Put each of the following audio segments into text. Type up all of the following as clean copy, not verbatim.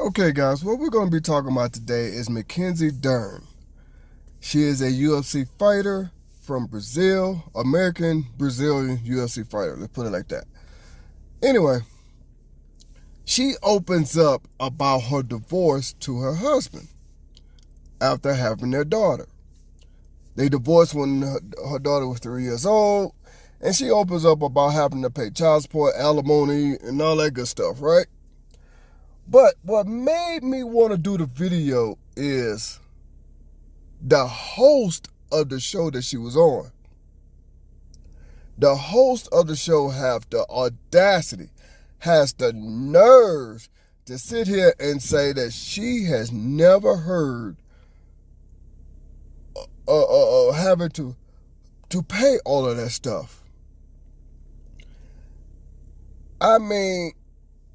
Okay, guys, what we're going to be talking about today is Mackenzie Dern. She is a UFC fighter from Brazil, American Brazilian UFC fighter. Let's put it like that. Anyway, she opens up about her divorce to her husband after having their daughter. They divorced when her daughter was 3 years old, and she opens up about having to pay child support, alimony, and all that good stuff, right? But what made me want to do the video is the host of the show that she was on. The host of the show have the audacity, has the nerves to sit here and say that she has never heard having to pay all of that stuff. I mean,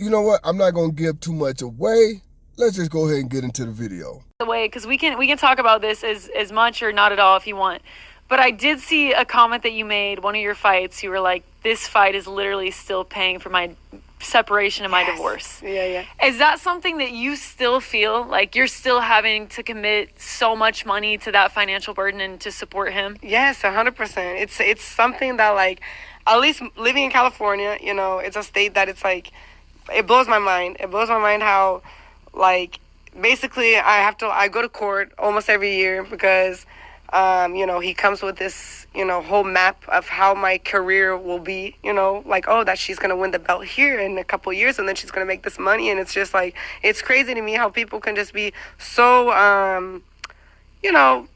you know what? I'm not going to give too much away. Let's just go ahead and get into the video. Because we can talk about this as much or not at all if you want. But I did see a comment that you made, one of your fights. You were like, this fight is literally still paying for my separation and my divorce. Yeah. Is that something that you still feel like you're still having to commit so much money to that financial burden and to support him? Yes, 100%. It's something that, like, at least living in California, you know, it's a state that it's like, it blows my mind. It blows my mind how, like, basically I go to court almost every year because, you know, he comes with this, you know, whole map of how my career will be, you know, like, oh, that she's going to win the belt here in a couple of years and then she's going to make this money. And it's just like, it's crazy to me how people can just be so, you know,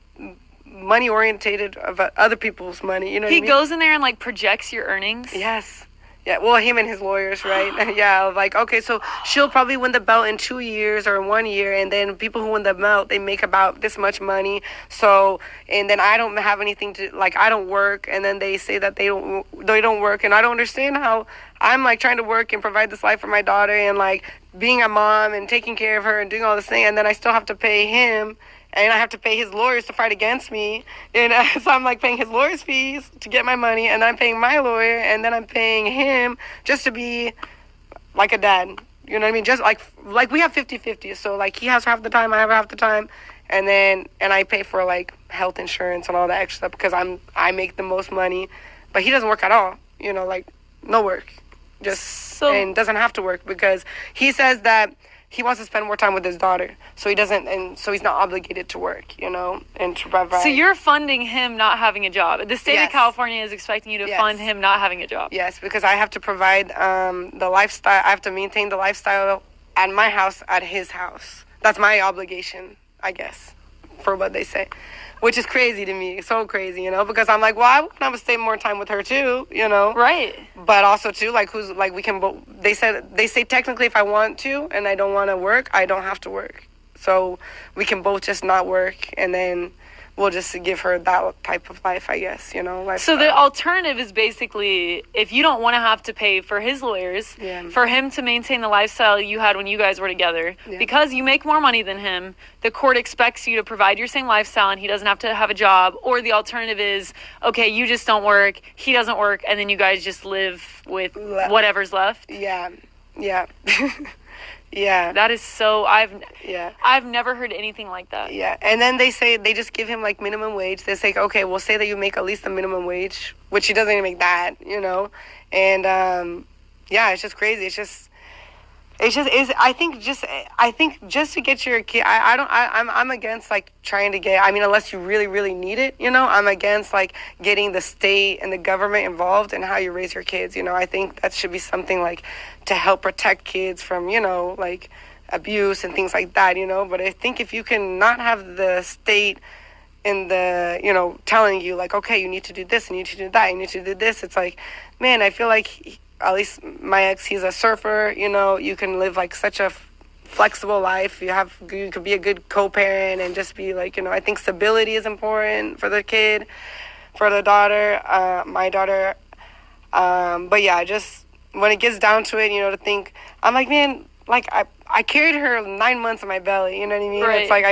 money orientated about other people's money. You know what I mean? He goes in there and, like, projects your earnings? Yes. Yeah, well, him and his lawyers, right? Yeah, like, okay, so she'll probably win the belt in 2 years or 1 year, and then people who win the belt, they make about this much money. So, and then I don't have anything to, like, I don't work, and then they say that they don't work, and I don't understand how I'm, like, trying to work and provide this life for my daughter and, like, being a mom and taking care of her and doing all this thing, and then I still have to pay him. And I have to pay his lawyers to fight against me. And so I'm, like, paying his lawyer's fees to get my money. And then I'm paying my lawyer. And then I'm paying him just to be, like, a dad. You know what I mean? Just, like we have 50-50. So, like, he has half the time. I have half the time. And I pay for, like, health insurance and all that extra stuff because I make the most money. But he doesn't work at all. You know, like, no work. And doesn't have to work because he says that he wants to spend more time with his daughter, so he doesn't, and so he's not obligated to work, you know, and to provide. So you're funding him not having a job. The state of California is expecting you to fund him not having a job. Yes, because I have to provide the lifestyle. I have to maintain the lifestyle at my house, at his house. That's my obligation, I guess, for what they say, which is crazy to me. So crazy, you know, because I'm like, well, I want to stay more time with her too, you know. Right. But also too, like, we can both. They say technically if I want to and I don't want to work, I don't have to work. So we can both just not work and then we'll just give her that type of life, I guess, you know. So the alternative is basically, if you don't want to have to pay for his lawyers, for him to maintain the lifestyle you had when you guys were together, because you make more money than him, the court expects you to provide your same lifestyle and he doesn't have to have a job. Or the alternative is, okay, you just don't work, he doesn't work, and then you guys just live with whatever's left. Yeah. Yeah. That is so, I've never heard anything like that. Yeah. And then they just give him, like, minimum wage. They say, okay, we'll say that you make at least the minimum wage, which he doesn't even make that, you know. And it's just crazy. I think just to get your kid, I'm against, like, trying to get, I mean, unless you really, really need it, you know, I'm against, like, getting the state and the government involved in how you raise your kids, you know. I think that should be something, like, to help protect kids from, you know, like, abuse and things like that, you know. But I think if you can not have the state in the, you know, telling you, like, okay, you need to do this, you need to do that, you need to do this, it's like, man, I feel like, at least my ex, he's a surfer, you know, you can live, like, such a flexible life. You could be a good co-parent and just be, like, you know, I think stability is important for the kid, for the daughter, my daughter. But yeah, just when it gets down to it, you know, to think, I'm like, man, like, I carried her 9 months in my belly, you know what I mean? Right. It's like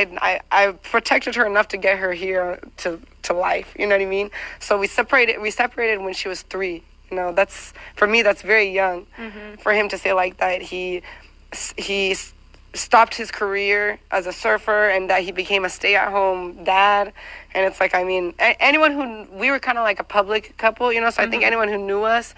I protected her enough to get her here to life, you know what I mean? So we separated when she was 3. You know, that's, for me, that's very young. For him to say like that. He stopped his career as a surfer and that he became a stay-at-home dad. And it's like, I mean, anyone who, we were kind of like a public couple, you know, so I think anyone who knew us,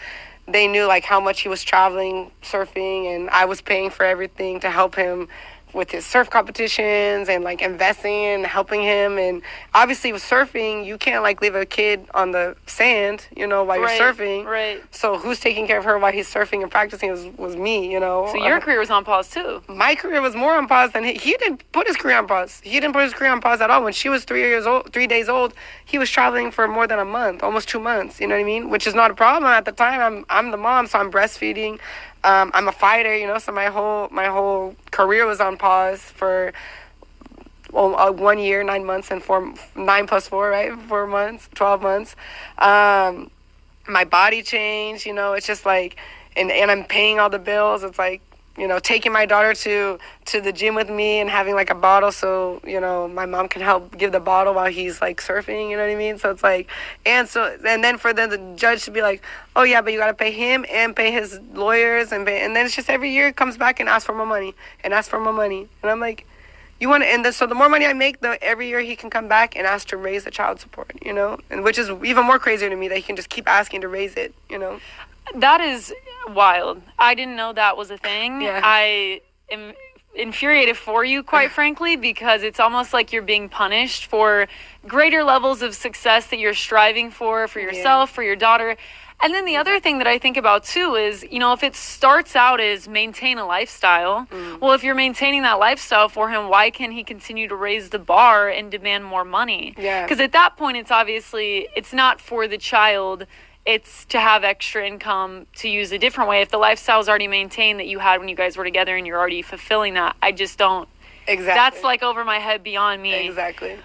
they knew like how much he was traveling, surfing, and I was paying for everything to help him with his surf competitions and like investing and helping him. And obviously with surfing, you can't like leave a kid on the sand, you know, while you're surfing. Right. So who's taking care of her while he's surfing and practicing was me, you know. So your career was on pause too. My career was more on pause than he didn't put his career on pause. He didn't put his career on pause at all. When she was 3 days old, he was traveling for more than a month, almost 2 months, you know what I mean? Which is not a problem at the time. I'm the mom, so I'm breastfeeding. I'm a fighter, you know, so my whole career was on pause for 1 year, 9 months, and 9 plus 4, right? 4 months, 12 months. My body changed, you know, it's just like, and I'm paying all the bills. It's like, you know, taking my daughter to the gym with me and having like a bottle so, you know, my mom can help give the bottle while he's like surfing, you know what I mean? So it's like, and then for the judge to be like, oh yeah, but you got to pay him and pay his lawyers and then it's just every year it comes back and asks for more money and asks for more money. And I'm like, you want to, and so the more money I make, every year he can come back and ask to raise the child support, you know, and which is even more crazier to me that he can just keep asking to raise it, you know. That is wild. I didn't know that was a thing. Yeah. I am infuriated for you, quite frankly, because it's almost like you're being punished for greater levels of success that you're striving for yourself, for your daughter. And then the other thing that I think about too is, you know, if it starts out as maintain a lifestyle, well, if you're maintaining that lifestyle for him, why can he continue to raise the bar and demand more money? Yeah. Because at that point, it's not for the child. It's to have extra income to use a different way. If the lifestyle is already maintained that you had when you guys were together and you're already fulfilling that, I just don't. Exactly. That's like over my head, beyond me. Exactly.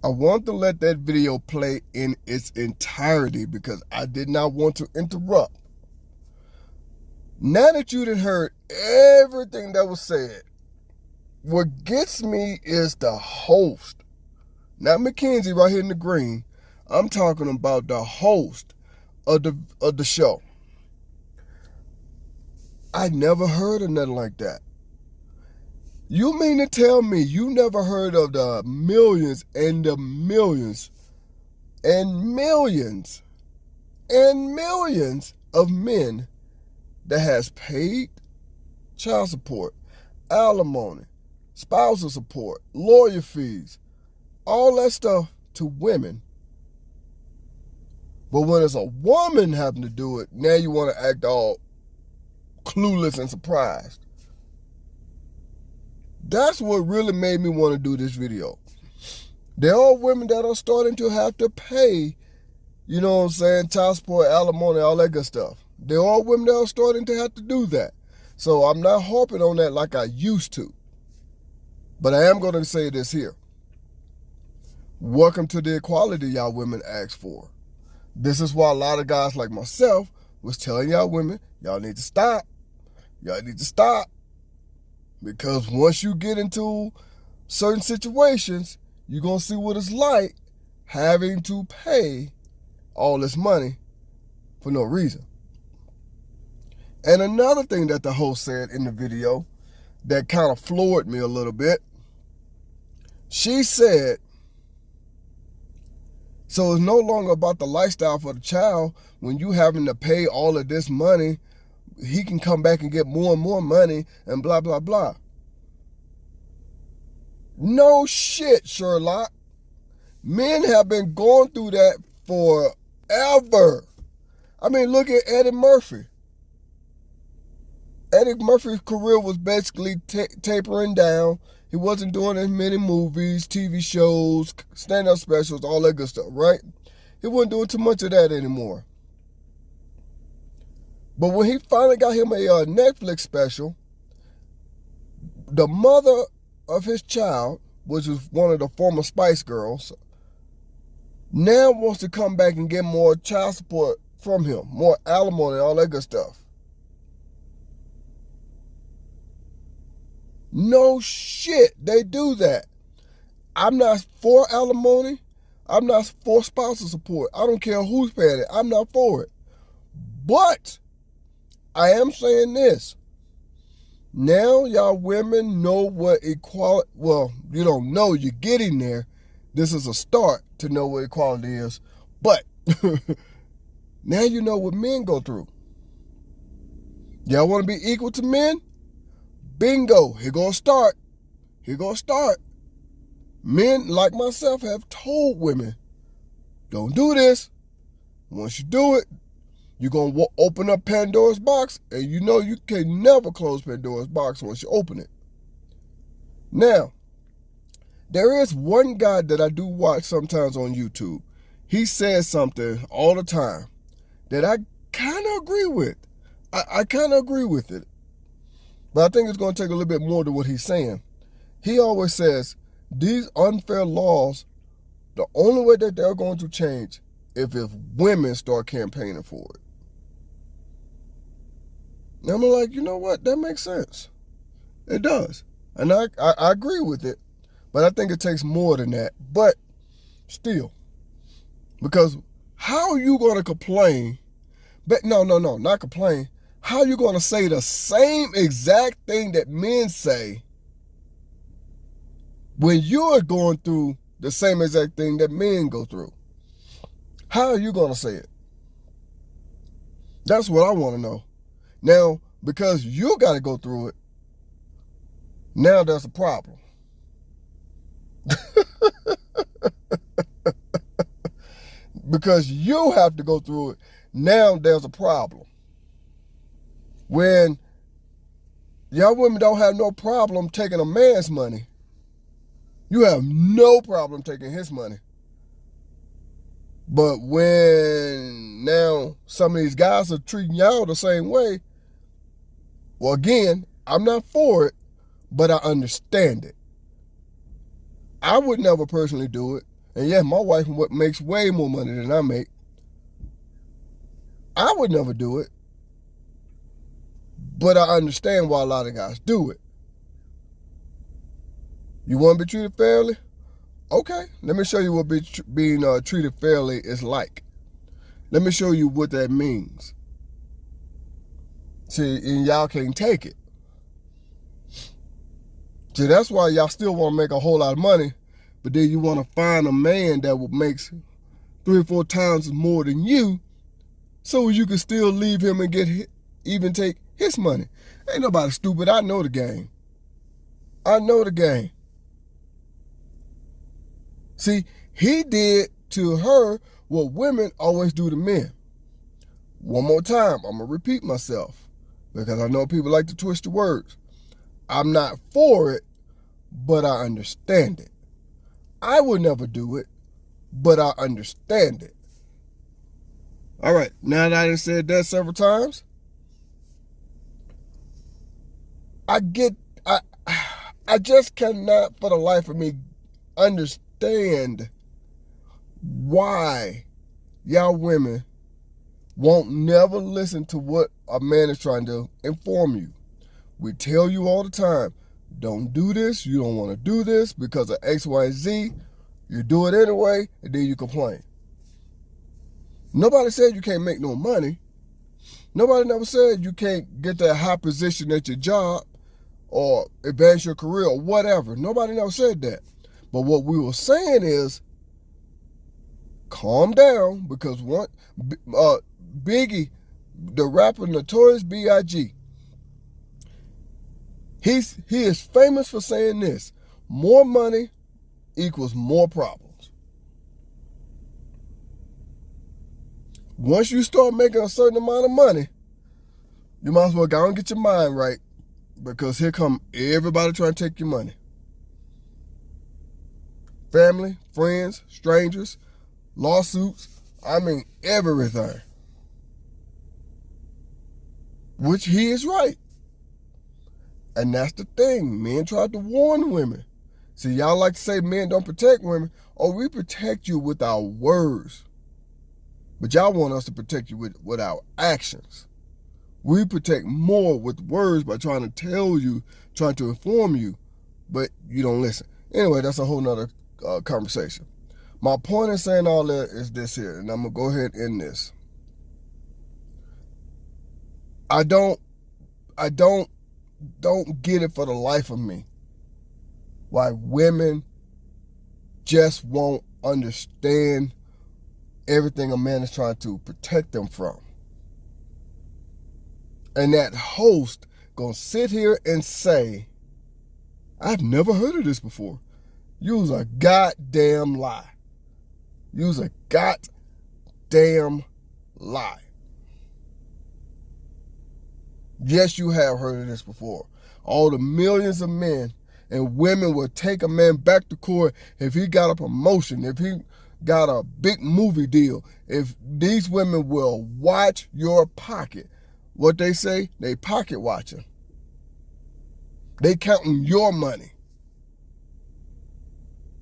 I want to let that video play in its entirety because I did not want to interrupt. Now that you done heard everything that was said, what gets me is the host. Not Mackenzie right here in the green. I'm talking about the host of the show. I never heard of nothing like that. You mean to tell me you never heard of the millions and the millions and millions and millions of men that has paid child support, alimony, spousal support, lawyer fees, all that stuff to women? But when it's a woman having to do it, now you want to act all clueless and surprised. That's what really made me want to do this video. There are women that are starting to have to pay, you know what I'm saying, child support, alimony, all that good stuff. There are women that are starting to have to do that. So I'm not harping on that like I used to. But I am going to say this here. Welcome to the equality y'all women asked for. This is why a lot of guys like myself was telling y'all women, y'all need to stop. Y'all need to stop. Because once you get into certain situations, you're going to see what it's like having to pay all this money for no reason. And another thing that the host said in the video that kind of floored me a little bit, she said, so it's no longer about the lifestyle for the child. When you having to pay all of this money, he can come back and get more and more money and blah, blah, blah. No shit, Sherlock. Men have been going through that forever. I mean, look at Eddie Murphy. Eddie Murphy's career was basically tapering down. He wasn't doing as many movies, TV shows, stand-up specials, all that good stuff, right? He wasn't doing too much of that anymore. But when he finally got him a Netflix special, the mother of his child, which was one of the former Spice Girls, now wants to come back and get more child support from him, more alimony, all that good stuff. No shit, they do that. I'm not for alimony. I'm not for spousal support. I don't care who's paying it. I'm not for it. But I am saying this. Now y'all women know what equality, well, you don't know, you're getting there. This is a start to know what equality is. But now you know what men go through. Y'all want to be equal to men? Bingo, here gonna start. Men like myself have told women, don't do this. Once you do it, you're going to open up Pandora's box, and you know you can never close Pandora's box once you open it. Now, there is one guy that I do watch sometimes on YouTube. He says something all the time that I kind of agree with. I kind of agree with it. But I think it's going to take a little bit more to what he's saying. He always says, these unfair laws, the only way that they're going to change if women start campaigning for it. And I'm like, you know what? That makes sense. It does. And I agree with it. But I think it takes more than that. But still. Because how are you going to complain? But no, not complain. How are you going to say the same exact thing that men say when you're going through the same exact thing that men go through? How are you going to say it? That's what I want to know. Now, because you got to go through it, now there's a problem. Because you have to go through it, now there's a problem. When y'all women don't have no problem taking a man's money, you have no problem taking his money. But when now some of these guys are treating y'all the same way, well, again, I'm not for it, but I understand it. I would never personally do it. And yeah, my wife makes way more money than I make. I would never do it. But I understand why a lot of guys do it. You want to be treated fairly? Okay, let me show you what being treated fairly is like. Let me show you what that means. See, and y'all can't take it. See, that's why y'all still want to make a whole lot of money, but then you want to find a man that makes 3 or 4 times more than you, so you can still leave him and even take his money. Ain't nobody stupid. I know the game. See, he did to her what women always do to men. One more time, I'm going to repeat myself because I know people like to twist the words. I'm not for it, but I understand it. I would never do it, but I understand it. All right, now that I done said that several times, I just cannot for the life of me understand why y'all women won't never listen to what a man is trying to inform you. We tell you all the time, don't do this, you don't want to do this because of X, Y, and Z. You do it anyway, and then you complain. Nobody said you can't make no money. Nobody never said you can't get that high position at your job or advance your career or whatever. Nobody never said that. But what we were saying is, calm down, because Biggie, the rapper Notorious B.I.G., he is famous for saying this: more money equals more problems. Once you start making a certain amount of money, you might as well go and get your mind right, because here come everybody trying to take your money. Family, friends, strangers, lawsuits, I mean everything. Which he is right. And that's the thing. Men tried to warn women. See, y'all like to say men don't protect women. Oh, we protect you with our words. But y'all want us to protect you with our actions. We protect more with words by trying to tell you, trying to inform you, but you don't listen. Anyway, that's a whole nother conversation. My point in saying all that is this here, and I'm going to go ahead and end this. I don't don't get it for the life of me why women just won't understand everything a man is trying to protect them from. And that host gonna sit here and say, I've never heard of this before. You's a goddamn lie. You's a goddamn lie. Yes, you have heard of this before. All the millions of men and women will take a man back to court if he got a promotion, if he got a big movie deal, if these women will watch your pocket. What they say, they pocket watching. They counting your money.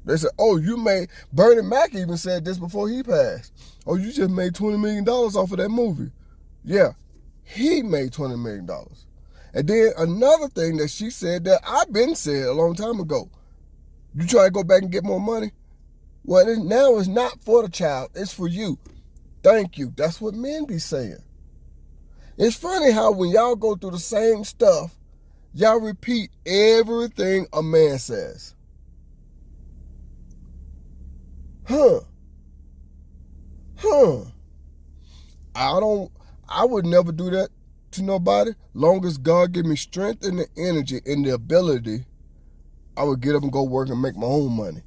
They said, oh, you made, Bernie Mac even said this before he passed. Oh, you just made $20 million off of that movie. Yeah, he made $20 million. And then another thing that she said that I've been said a long time ago. You try to go back and get more money? Well, now it's not for the child, it's for you. Thank you. That's what men be saying. It's funny how when y'all go through the same stuff, y'all repeat everything a man says. I would never do that to nobody. Long as God give me strength and the energy and the ability, I would get up and go work and make my own money.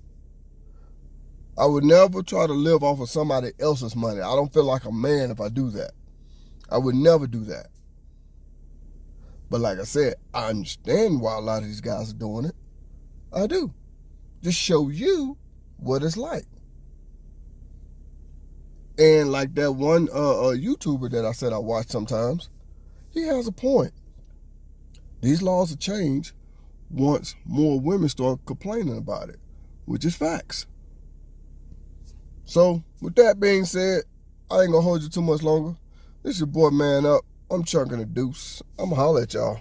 I would never try to live off of somebody else's money. I don't feel like a man if I do that. I would never do that. But like I said, I understand why a lot of these guys are doing it. I do. Just show you what it's like. And like that one YouTuber that I said I watch sometimes, he has a point. These laws will change once more women start complaining about it, which is facts. So with that being said, I ain't gonna hold you too much longer. This your boy Man Up. I'm chunking a deuce. I'm gonna holler at y'all.